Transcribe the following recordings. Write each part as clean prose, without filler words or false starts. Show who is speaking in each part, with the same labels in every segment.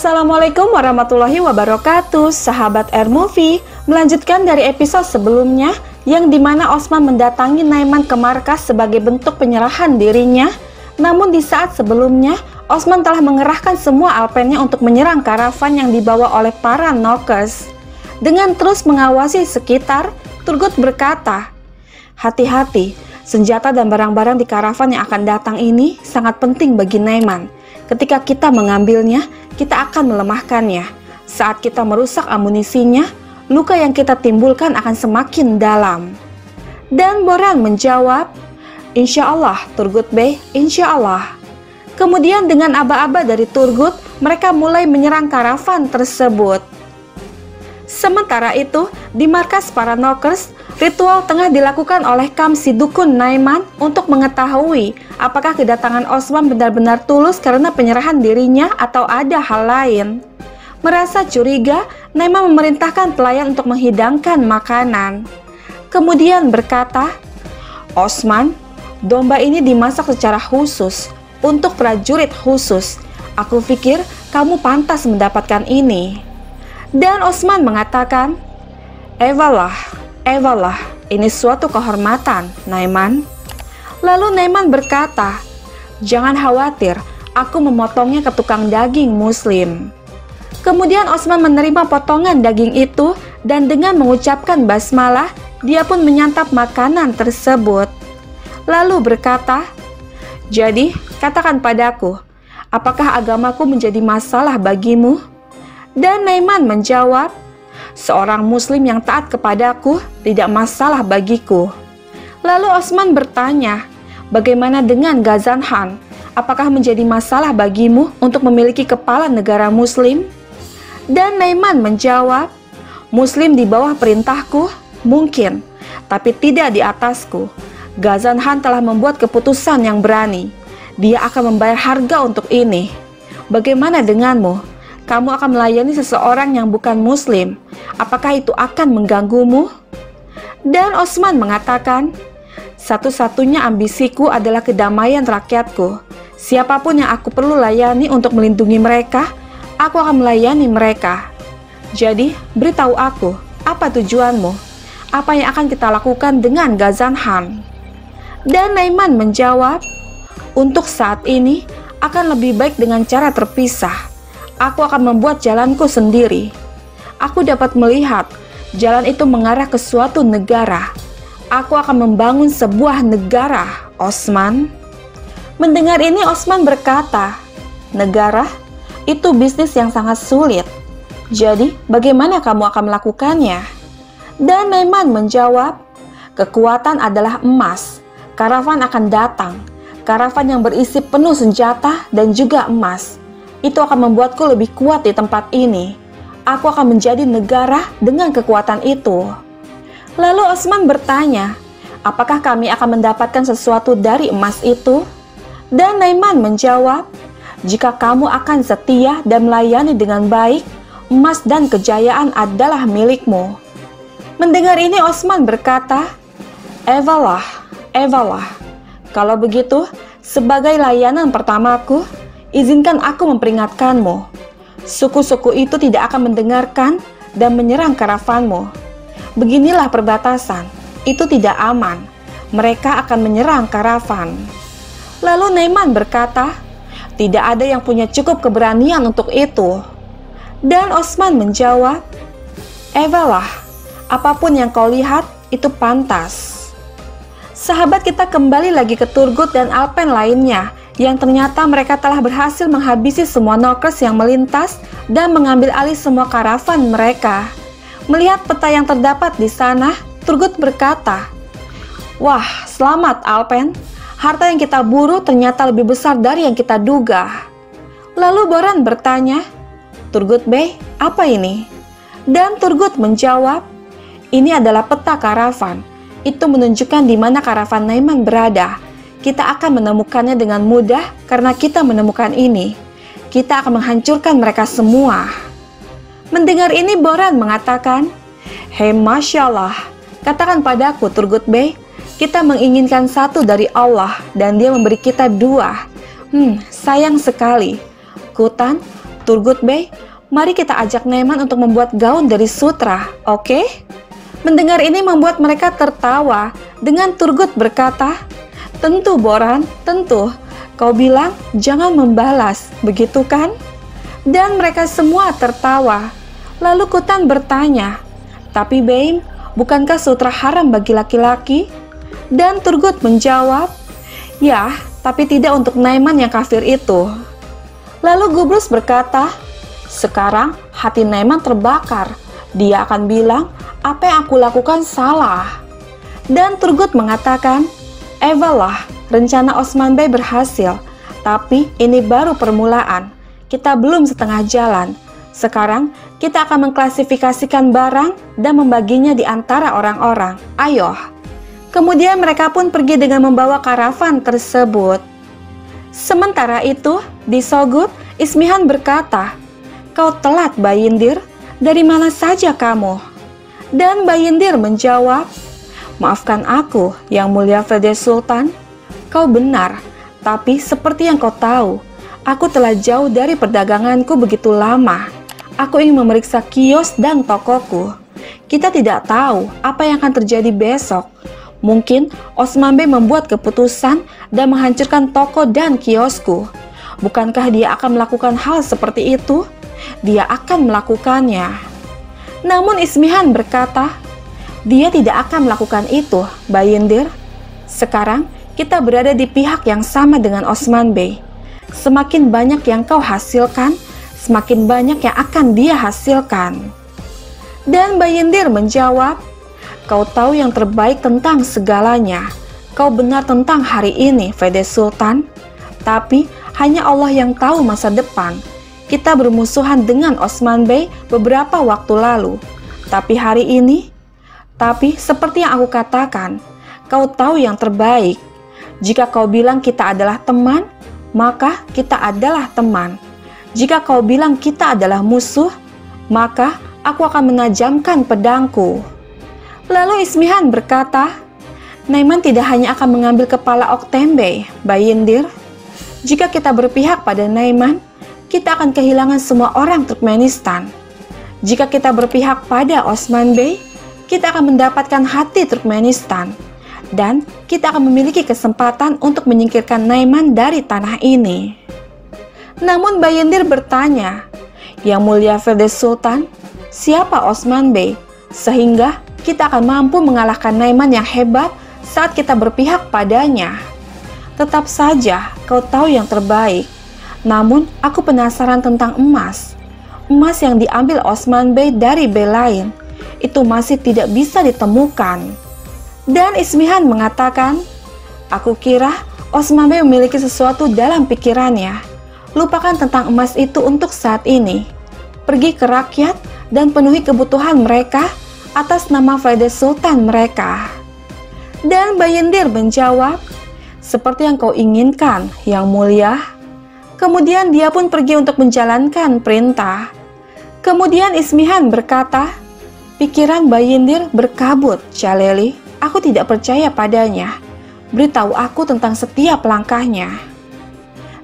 Speaker 1: Assalamualaikum warahmatullahi wabarakatuh, sahabat Airmovie. Melanjutkan dari episode sebelumnya, yang dimana Osman mendatangi Naiman ke markas sebagai bentuk penyerahan dirinya. Namun di saat sebelumnya, Osman telah mengerahkan semua alpennya untuk menyerang karavan yang dibawa oleh para Knockers. Dengan terus mengawasi sekitar, Turgut berkata, "Hati-hati, senjata dan barang-barang di karavan yang akan datang ini sangat penting bagi Naiman. Ketika kita mengambilnya, kita akan melemahkannya. Saat kita merusak amunisinya, luka yang kita timbulkan akan semakin dalam." Dan Boran menjawab, "Insya Allah, Turgut Bey, insya Allah." Kemudian dengan aba-aba dari Turgut, mereka mulai menyerang karavan tersebut. Sementara itu, di markas para Knockers, ritual tengah dilakukan oleh Kamsi Dukun Naiman untuk mengetahui apakah kedatangan Osman benar-benar tulus karena penyerahan dirinya atau ada hal lain. Merasa curiga, Naiman memerintahkan pelayan untuk menghidangkan makanan. Kemudian berkata, "Osman, domba ini dimasak secara khusus untuk prajurit khusus. Aku pikir kamu pantas mendapatkan ini." Dan Osman mengatakan, Ewalah, ini suatu kehormatan, Naiman." Lalu Naiman berkata, "Jangan khawatir, aku memotongnya ke tukang daging muslim." Kemudian Osman menerima potongan daging itu dan dengan mengucapkan basmalah, dia pun menyantap makanan tersebut. Lalu berkata, "Jadi, katakan padaku, apakah agamaku menjadi masalah bagimu?" Dan Naiman menjawab, "Seorang muslim yang taat kepadaku tidak masalah bagiku." Lalu Osman bertanya, "Bagaimana dengan Ghazan Khan? Apakah menjadi masalah bagimu untuk memiliki kepala negara muslim?" Dan Naiman menjawab, "Muslim di bawah perintahku? Mungkin, tapi tidak di atasku. Ghazan Khan telah membuat keputusan yang berani. Dia akan membayar harga untuk ini. Bagaimana denganmu? Kamu akan melayani seseorang yang bukan muslim. Apakah itu akan mengganggumu?" Dan Osman mengatakan, "Satu-satunya ambisiku adalah kedamaian rakyatku. Siapapun yang aku perlu layani untuk melindungi mereka, aku akan melayani mereka. Jadi, beritahu aku, apa tujuanmu? Apa yang akan kita lakukan dengan Ghazan Khan?" Dan Naiman menjawab, "Untuk saat ini, akan lebih baik dengan cara terpisah. Aku akan membuat jalanku sendiri. Aku dapat melihat jalan itu mengarah ke suatu negara. Aku akan membangun sebuah negara, Osman." Mendengar ini Osman berkata, "Negara? Itu bisnis yang sangat sulit. Jadi, bagaimana kamu akan melakukannya?" Dan Naiman menjawab, "Kekuatan adalah emas. Karavan akan datang. Karavan yang berisi penuh senjata dan juga emas. Itu akan membuatku lebih kuat di tempat ini. Aku akan menjadi negara dengan kekuatan itu." Lalu Osman bertanya, "Apakah kami akan mendapatkan sesuatu dari emas itu?" Dan Naiman menjawab, "Jika kamu akan setia dan melayani dengan baik, emas dan kejayaan adalah milikmu." Mendengar ini Osman berkata, Ewalah, kalau begitu, sebagai layanan pertamaku, izinkan aku memperingatkanmu. Suku-suku itu tidak akan mendengarkan dan menyerang karavanmu. Beginilah perbatasan, itu tidak aman. Mereka akan menyerang karavan." Lalu Naiman berkata, "Tidak ada yang punya cukup keberanian untuk itu." Dan Osman menjawab, "Ewalah, apapun yang kau lihat, itu pantas." Sahabat, kita kembali lagi ke Turgut dan alpen lainnya, yang ternyata mereka telah berhasil menghabisi semua Knockers yang melintas dan mengambil alih semua karavan mereka. Melihat peta yang terdapat di sana, Turgut berkata, "Wah, selamat Alpen. Harta yang kita buru ternyata lebih besar dari yang kita duga." Lalu Boran bertanya, "Turgut Bey, apa ini?" Dan Turgut menjawab, "Ini adalah peta karavan. Itu menunjukkan di mana karavan Naiman berada. Kita akan menemukannya dengan mudah karena kita menemukan ini. Kita akan menghancurkan mereka semua." Mendengar ini Boran mengatakan, "Hei, Masya Allah, katakan padaku Turgut Bey, kita menginginkan satu dari Allah dan dia memberi kita dua. Sayang sekali. Kutan, Turgut Bey, mari kita ajak Naiman untuk membuat gaun dari sutra, oke? Mendengar ini membuat mereka tertawa dengan Turgut berkata, tentu Boran, tentu. Kau bilang jangan membalas, begitu kan? Dan mereka semua tertawa. Lalu Kutan bertanya, tapi Beim, bukankah sutra haram bagi laki-laki? Dan Turgut menjawab, ya, tapi tidak untuk Naiman yang kafir itu. Lalu Gubrus berkata, sekarang hati Naiman terbakar. Dia akan bilang, apa yang aku lakukan salah. Dan Turgut mengatakan, evalah, rencana Osman Bey berhasil. Tapi ini baru permulaan. Kita belum setengah jalan. Sekarang kita akan mengklasifikasikan barang dan membaginya di antara orang-orang. Ayo. Kemudian mereka pun pergi dengan membawa karavan tersebut. Sementara itu, di Sogub, Ismihan berkata, kau telat Bayindir, dari mana saja kamu? Dan Bayindir menjawab, maafkan aku, Yang Mulia Fede Sultan. Kau benar, tapi seperti yang kau tahu, aku telah jauh dari perdaganganku begitu lama. Aku ingin memeriksa kios dan tokoku. Kita tidak tahu apa yang akan terjadi besok. Mungkin Osman Bey membuat keputusan dan menghancurkan toko dan kiosku. Bukankah dia akan melakukan hal seperti itu? Dia akan melakukannya. Namun Ismihan berkata, dia tidak akan melakukan itu, Bayindir. Sekarang kita berada di pihak yang sama dengan Osman Bey. Semakin banyak yang kau hasilkan, semakin banyak yang akan dia hasilkan. Dan Bayindir menjawab, kau tahu yang terbaik tentang segalanya. Kau benar tentang hari ini, Fede Sultan. Tapi hanya Allah yang tahu masa depan. Kita bermusuhan dengan Osman Bey beberapa waktu lalu. Tapi hari ini, seperti yang aku katakan, kau tahu yang terbaik. Jika kau bilang kita adalah teman, maka kita adalah teman. Jika kau bilang kita adalah musuh, maka aku akan menajamkan pedangku. Lalu Ismihan berkata, Naiman tidak hanya akan mengambil kepala Oktembe, Bayindir. Jika kita berpihak pada Naiman, kita akan kehilangan semua orang Turkmenistan. Jika kita berpihak pada Osman Bey, kita akan mendapatkan hati Turkmenistan. Dan kita akan memiliki kesempatan untuk menyingkirkan Naiman dari tanah ini. Namun Bayindir bertanya, Yang Mulia Fede Sultan, siapa Osman Bey? Sehingga kita akan mampu mengalahkan Naiman yang hebat saat kita berpihak padanya. Tetap saja kau tahu yang terbaik. Namun aku penasaran tentang emas. Emas yang diambil Osman Bey dari Bey lain, itu masih tidak bisa ditemukan. Dan Ismihan mengatakan, aku kira Osman Bey memiliki sesuatu dalam pikirannya. Lupakan tentang emas itu untuk saat ini. Pergi ke rakyat dan penuhi kebutuhan mereka atas nama Fede Sultan mereka. Dan Bayindir menjawab, seperti yang kau inginkan, Yang Mulia. Kemudian dia pun pergi untuk menjalankan perintah. Kemudian Ismihan berkata, pikiran Bayindir berkabut, Jaleli. Aku tidak percaya padanya. Beritahu aku tentang setiap langkahnya.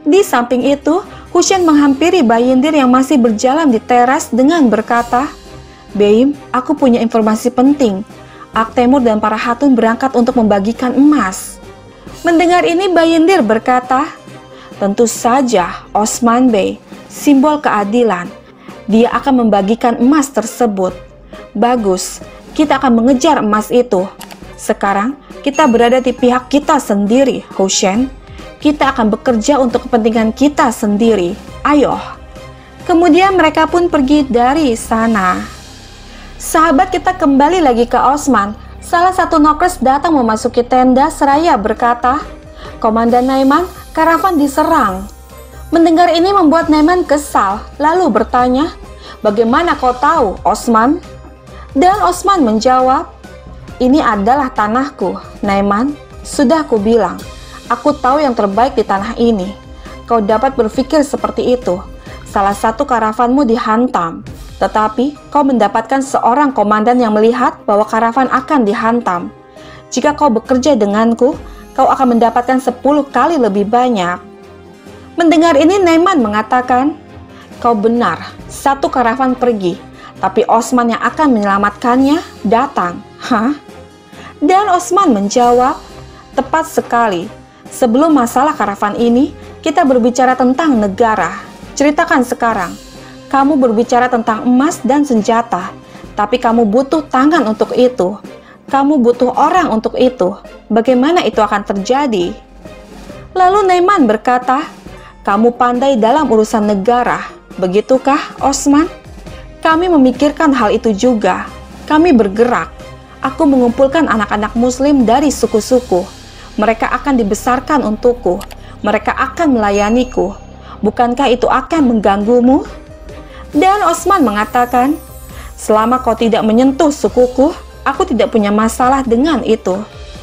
Speaker 1: Di samping itu, Hussein menghampiri Bayindir yang masih berjalan di teras dengan berkata, Beim, aku punya informasi penting. Aktemur dan para hatun berangkat untuk membagikan emas. Mendengar ini Bayindir berkata, tentu saja Osman Bey, simbol keadilan. Dia akan membagikan emas tersebut. Bagus, kita akan mengejar emas itu. Sekarang kita berada di pihak kita sendiri, Hussein. Kita akan bekerja untuk kepentingan kita sendiri. Ayo. Kemudian mereka pun pergi dari sana. Sahabat, kita kembali lagi ke Osman. Salah satu nokres datang memasuki tenda seraya berkata, Komandan Naiman, karavan diserang. Mendengar ini membuat Naiman kesal, lalu bertanya, bagaimana kau tahu, Osman? Dan Osman menjawab, ini adalah tanahku, Naiman. Sudah ku bilang, aku tahu yang terbaik di tanah ini. Kau dapat berpikir seperti itu. Salah satu karavanmu dihantam, tetapi kau mendapatkan seorang komandan yang melihat bahwa karavan akan dihantam. Jika kau bekerja denganku, kau akan mendapatkan 10 kali lebih banyak. Mendengar ini Naiman mengatakan, Kau benar, satu karavan pergi, tapi Osman yang akan menyelamatkannya datang. Hah? Dan Osman menjawab, tepat sekali. Sebelum masalah karavan ini, kita berbicara tentang negara. Ceritakan sekarang. Kamu berbicara tentang emas dan senjata, tapi kamu butuh tangan untuk itu. Kamu butuh orang untuk itu. Bagaimana itu akan terjadi? Lalu Naiman berkata, kamu pandai dalam urusan negara, begitukah, Osman? Kami memikirkan hal itu juga. Kami bergerak. Aku mengumpulkan anak-anak muslim dari suku-suku. Mereka akan dibesarkan untukku. Mereka akan melayaniku. Bukankah itu akan mengganggumu? Dan Osman mengatakan, selama kau tidak menyentuh sukuku, aku tidak punya masalah dengan itu.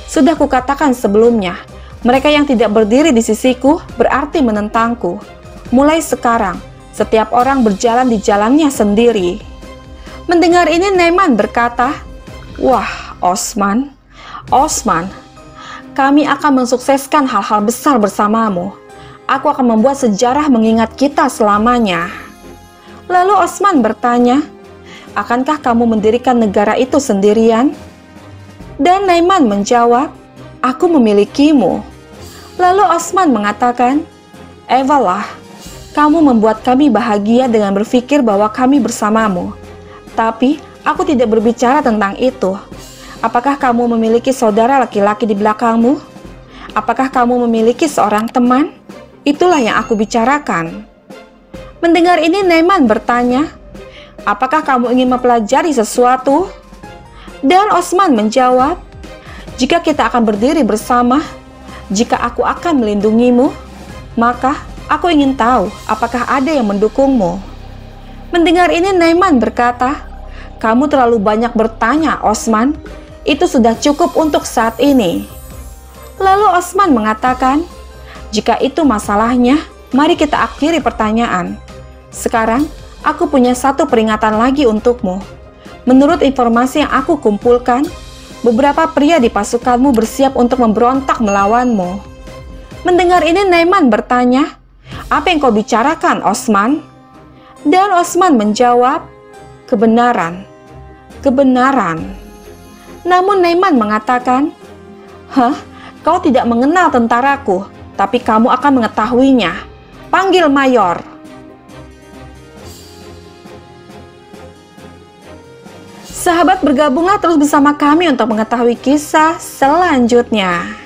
Speaker 1: Sudah kukatakan sebelumnya, mereka yang tidak berdiri di sisiku berarti menentangku. Mulai sekarang, setiap orang berjalan di jalannya sendiri. Mendengar ini Naiman berkata, wah Osman, kami akan mensukseskan hal-hal besar bersamamu. Aku akan membuat sejarah mengingat kita selamanya. Lalu Osman bertanya, akankah kamu mendirikan negara itu sendirian? Dan Naiman menjawab, aku memilikimu. Lalu Osman mengatakan, ewalah, kamu membuat kami bahagia dengan berpikir bahwa kami bersamamu. Tapi aku tidak berbicara tentang itu. Apakah kamu memiliki saudara laki-laki di belakangmu? Apakah kamu memiliki seorang teman? Itulah yang aku bicarakan. Mendengar ini Naiman bertanya, apakah kamu ingin mempelajari sesuatu? Dan Osman menjawab, jika kita akan berdiri bersama, jika aku akan melindungimu, maka aku ingin tahu apakah ada yang mendukungmu. Mendengar ini Naiman berkata, kamu terlalu banyak bertanya, Osman. Itu sudah cukup untuk saat ini. Lalu Osman mengatakan, jika itu masalahnya, mari kita akhiri pertanyaan. Sekarang, aku punya satu peringatan lagi untukmu. Menurut informasi yang aku kumpulkan, beberapa pria di pasukanmu bersiap untuk memberontak melawanmu. Mendengar ini Naiman bertanya, apa yang kau bicarakan, Osman? Dan Osman menjawab, kebenaran. Namun Naiman mengatakan, kau tidak mengenal tentaraku, tapi kamu akan mengetahuinya. Panggil mayor. Sahabat, bergabunglah terus bersama kami untuk mengetahui kisah selanjutnya.